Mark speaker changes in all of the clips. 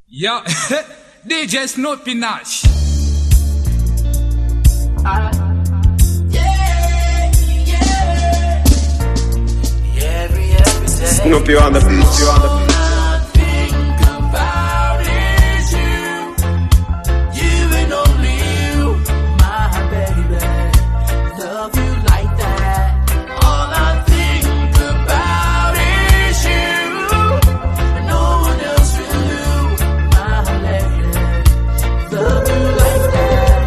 Speaker 1: Yo, DJ Snoopy Nash.
Speaker 2: Every day.
Speaker 3: Snoopy on the beat, you on the beat.
Speaker 2: All I think about is you and only you, my baby. Love you like that. All I think about is you, no one else will do, my lady. Love you like that.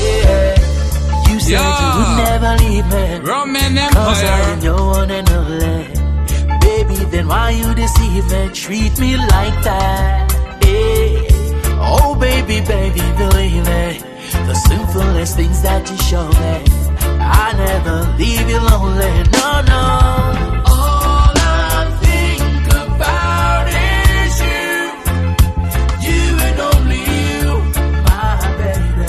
Speaker 2: Yeah. You said you would never leave me,
Speaker 1: Roman
Speaker 2: 'cause I
Speaker 1: Empire.
Speaker 2: am your one and only. Baby, then why you deceive me? Treat me like that. Hey. Oh, baby, baby, believe me. The simplest things that you show me, I never leave you lonely. No, no. All I think about is you and only you, my baby.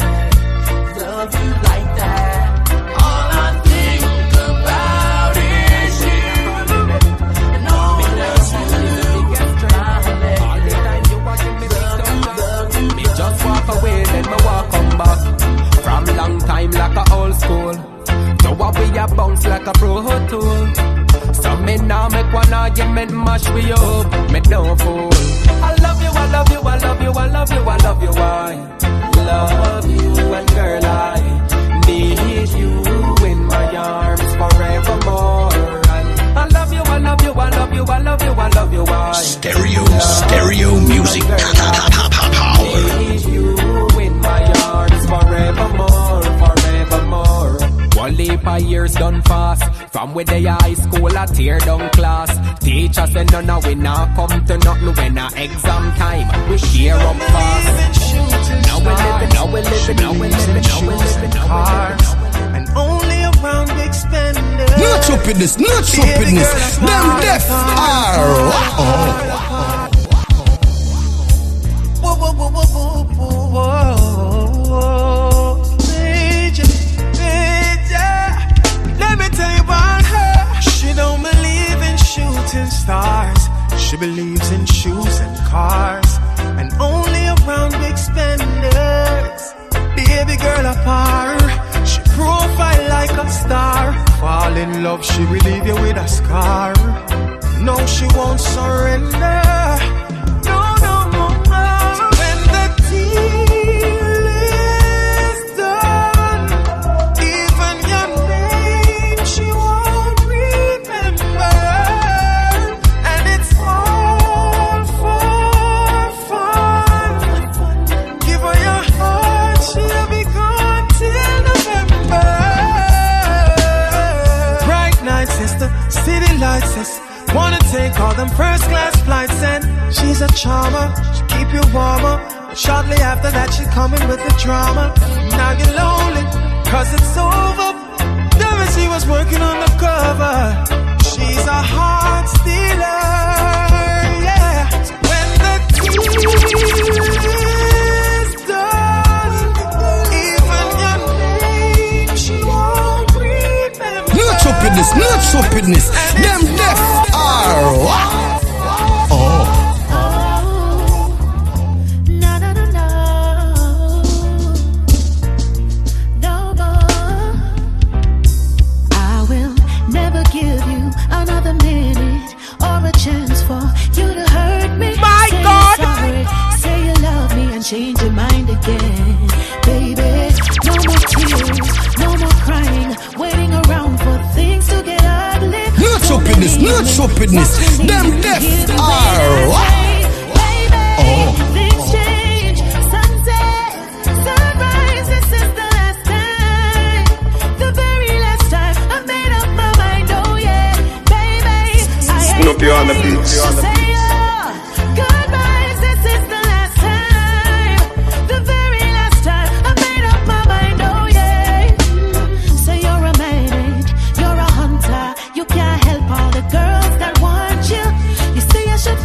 Speaker 2: Love you like that. All I think about is you. No one else will do, my lady.
Speaker 4: Me just walk away, then me walk come back. From long time like a old school. Now we a bounce like a pro tool. So me now make one argument mash we up. Me no fool. I love you, I love you, I love you, I love you, I love you, I love you, and girl I need you in my arms forevermore. And I love you, I love you, I love you, I love you, I love you, I
Speaker 5: Stereo music power.
Speaker 4: need you in my arms forevermore, forevermore. One leap of years done fast. From with the high school I tear down class. Teacher said no, no, we not come to nothing when our exam time. We share up fast. Now we living, now we living, now we living, now we living, now we living.
Speaker 6: And only around big spenders.
Speaker 5: No stupidness, no stupidness. Them deaf are.
Speaker 6: Whoa, whoa, whoa, whoa, whoa, whoa. Major. Let me tell you about her. She don't believe in shooting stars. She believes in shoes and cars. And only around big spenders. Baby girl apart. She profile like a star. Fall in love, she will leave you with a scar. No, she won't surrender. No, no, no, no. When the deal is done, even your name she won't remember. And it's all for fun. Give her your heart, she'll be gone till November. Bright nights, sister, city lights, sis. Wanna take all them first class flights, and she's a charmer, she keep you warmer. But shortly after that she coming with the drama. Now you're lonely, cause it's over. Never she was working on the cover. She's a heart stealer, yeah. When the deal is done, even your name she won't remember.
Speaker 5: No stupidness, no stupidness. Them deaf are.
Speaker 7: I will never give you another minute or a chance for you to hurt me.
Speaker 4: My
Speaker 7: Say
Speaker 4: God!
Speaker 7: you're sorry, say you love me and change your mind again. Baby, no more tears, no more crying, waiting around for things to get ugly.
Speaker 5: No stupidness, no stupidness. Them deaf are.
Speaker 7: Things change, sunset, sunrise, this is the last time. The very last time I made up my mind, oh yeah, baby.
Speaker 3: Snoopy on the beat, you on the beat.
Speaker 7: Goodbyes, this is the last time. The very last time I made up my mind, oh yeah. So you're a manic, you're a hunter. You can't help all the girls that want you. You see I should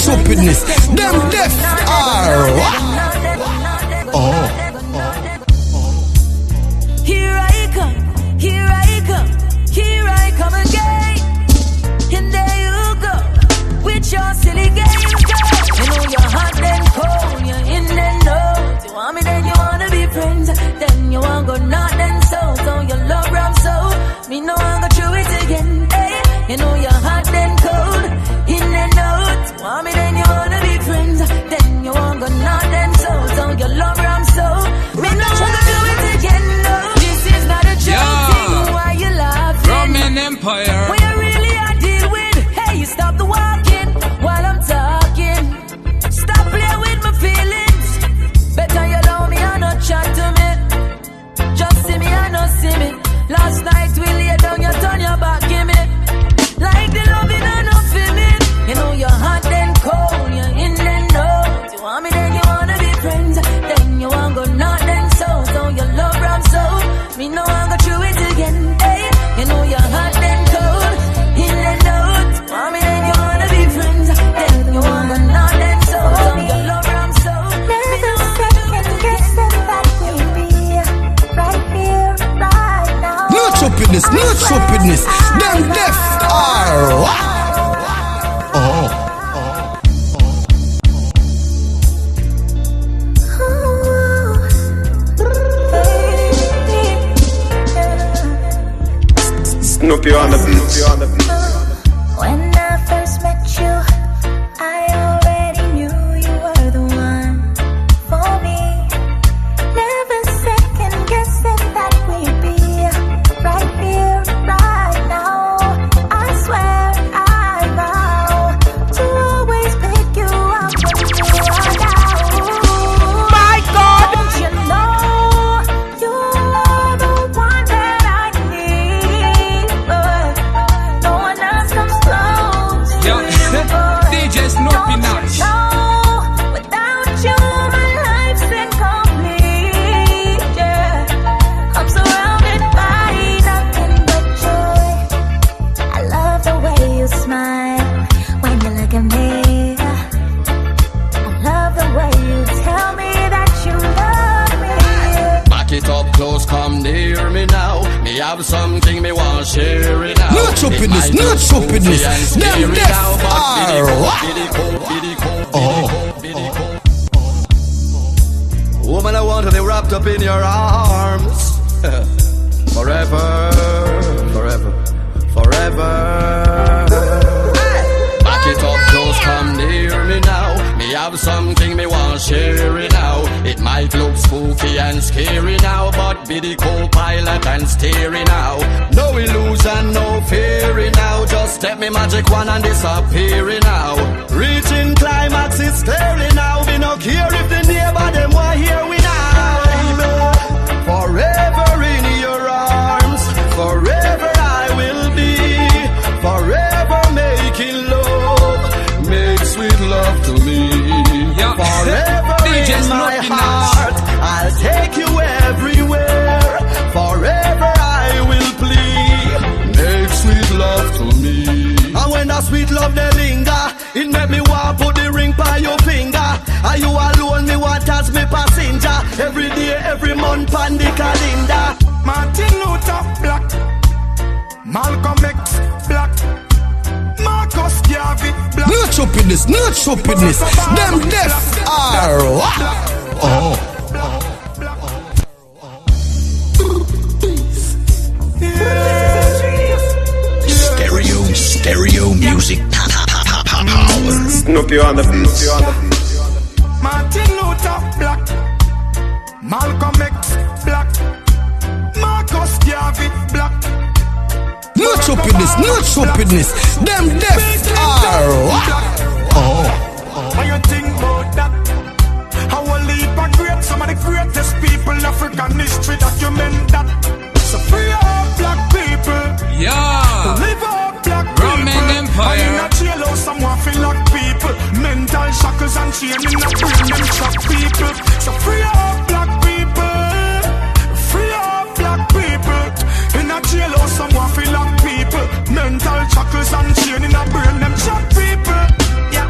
Speaker 5: stupidness. Them deaf are.
Speaker 7: Here I come, here I come, here I come again. And there you go, with your silly games, girl. You know you're hot and cold, you're in and out. You want me, then you wanna be friends. Then you want go not then so. So you love rum so. Me no want go through it again. Hey, you know you're hot and cold, in and out. You want me, then you wanna be friends. Then you want go not then so. So you love rum so. Me no want go do it again. No, this is not a joke. Why you laughing?
Speaker 1: Roman Empire.
Speaker 7: When you really are deal with. Hey, you stop the walking while I'm talking. Stop playing with my feelings. Better you love me and not chat to me. Just see me and not see me. Last night we lay down, you turn your back, give me. Like the loving and not feeling. You know you're hot and cold, you're in and out. You want me, then you wanna be friends. Then you want go not then so. So you love rum so. Me no want go through it again. Hey, you know you're hot and cold, in and out. You want me, then you wanna be friends. Then you want go not then so. So you love rum so.
Speaker 8: Never second guess that we'll be right here, right now.
Speaker 5: No stupidness, no stupidness. Them deaf are.
Speaker 3: Snoopy on the beat.
Speaker 8: When I first met you, I already knew you were the one for me. Never second guessing that we'd be right here, right now. I swear, I vow to always pick you up when you are down. My God! Don't you know you are the one that I need, but no one else comes close to
Speaker 1: Yeah.
Speaker 8: you, boy.
Speaker 1: DJ Snoopy Nash.
Speaker 8: No, without you, my life's incomplete. Yeah, I'm surrounded by nothing but joy. I love the way you smile when you look at me. I love the way you tell me that you love me.
Speaker 9: Back it up close, come near me now. Me have something me want share it now.
Speaker 5: No stupidness, no stupidness. Them deaf are.
Speaker 9: Woman, I want to be wrapped up in your arms. Forever, forever, forever. Back it up close, come near me now. Me have something me want share it now. It might look spooky and scary now, but be the co-pilot and steering now. No illusion, no fearing now. Just step me magic one and disappearing now. Reaching climax is clearly now. We no care if the neighbor them want hear we now. Forever in your arms, forever I will be. Forever making love, make sweet love to me.
Speaker 1: Yeah.
Speaker 9: Forever
Speaker 1: DJ
Speaker 9: in my
Speaker 1: Snoopy
Speaker 9: heart, I'll take you everywhere. Forever I will plead, make sweet love to me. And when that sweet love they linger, it make me want put the ring by your finger. Are you alone? Me want as me passenger. Every day, every month, on the calendar.
Speaker 6: Martin Luther Black, Malcolm X Black, Marcus Garvey Black.
Speaker 5: No stupidness, no stupidness. Them deaf are. Stereo music. Power.
Speaker 3: Snoopy on the beat.
Speaker 6: Martin Luther Black, Malcolm X Black, Marcus Garvey Black.
Speaker 5: No stupidness, no stupidness. Them deaf are.
Speaker 6: When you think about that, how a leap of great, some of the greatest people in African history document that. So free all black people,
Speaker 1: Yeah.
Speaker 6: live all black
Speaker 1: Roman
Speaker 6: people.
Speaker 1: Empire.
Speaker 6: And in a jail house, someone feel like people. Mental shackles and chain in a brain, them shock people. So free all black people, free all black people. In a jail house, someone feel like people. Mental shackles and chain in a brain, them shock people. Yeah.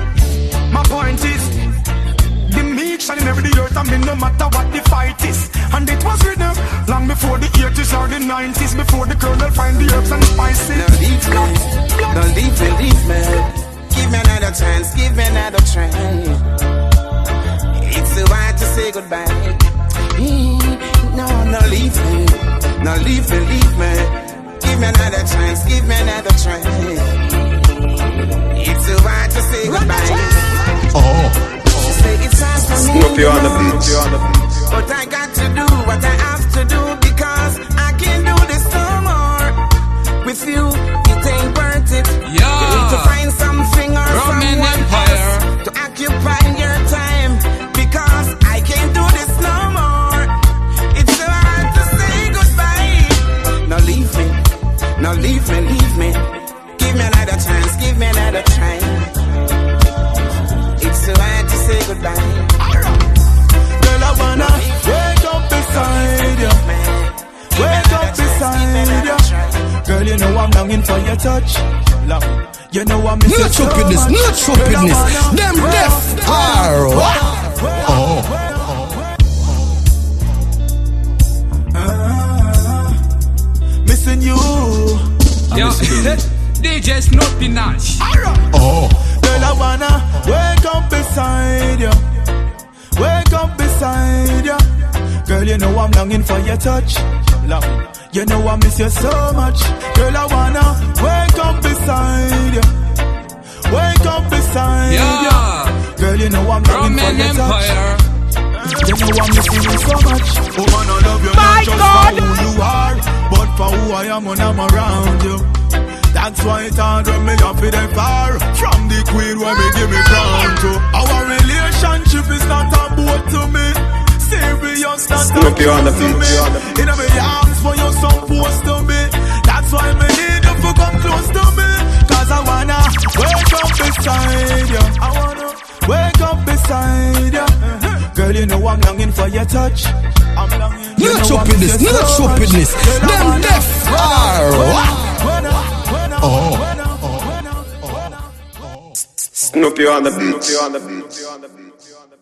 Speaker 10: chance, give me another try. It's so hard to say goodbye. She say it's hard for me,
Speaker 3: Snoopy on the beat, you on the beat.
Speaker 10: but I got to do what I have to do because I can't do this no more. With you, it ain't worth it.
Speaker 1: Yeah.
Speaker 10: You need to find something or
Speaker 1: Roman
Speaker 10: someone
Speaker 1: Empire.
Speaker 10: else to occupy your time because I can't do this no more. It's so hard to say goodbye. Now leave me, now leave me, leave me. Give me another chance, give me another try. It's so hard to say goodbye.
Speaker 6: Girl, I wanna wake up beside you. Wake up beside you. Girl, you know I'm longing for your touch. Love, you know I miss you
Speaker 5: Not
Speaker 6: so
Speaker 5: stupidness,
Speaker 6: much.
Speaker 5: not stupidness. Them deaf are
Speaker 6: missing you.
Speaker 1: Yo, DJ Snoopy Nash.
Speaker 6: Girl, I wanna wake up beside you. Wake up beside you. Girl, you know I'm longing for your touch. Love, you know I miss you so much. Girl, I wanna wake up beside you. Wake up beside
Speaker 1: Yeah.
Speaker 6: you. Girl, you know I'm longing for
Speaker 1: Roman
Speaker 6: your touch.
Speaker 1: Empire.
Speaker 6: You know I'm missing you so much. Oh man, I love you not just for who you are, but for who I am when I'm around you. That's why it's hard when me up in the far from the queen where me give me crown to. Our relationship is not a boat to me. Serious, not a
Speaker 3: Snoopy on the
Speaker 6: to
Speaker 3: beat,
Speaker 6: me.
Speaker 3: you on the beat.
Speaker 6: In my arms for you supposed to be. That's why me need you to come close to me. Cause I wanna wake up beside you. I wanna wake up beside you. Girl, you know I'm longing for your touch. I'm longing. You
Speaker 5: not
Speaker 6: know I miss
Speaker 5: stupidness,
Speaker 6: you
Speaker 5: not
Speaker 6: so much.
Speaker 5: stupidness.
Speaker 6: Girl, I
Speaker 5: Them
Speaker 6: wanna-
Speaker 5: deaf are
Speaker 3: Snoopy on the beat, you on the beat, you on the beat, you on the beat.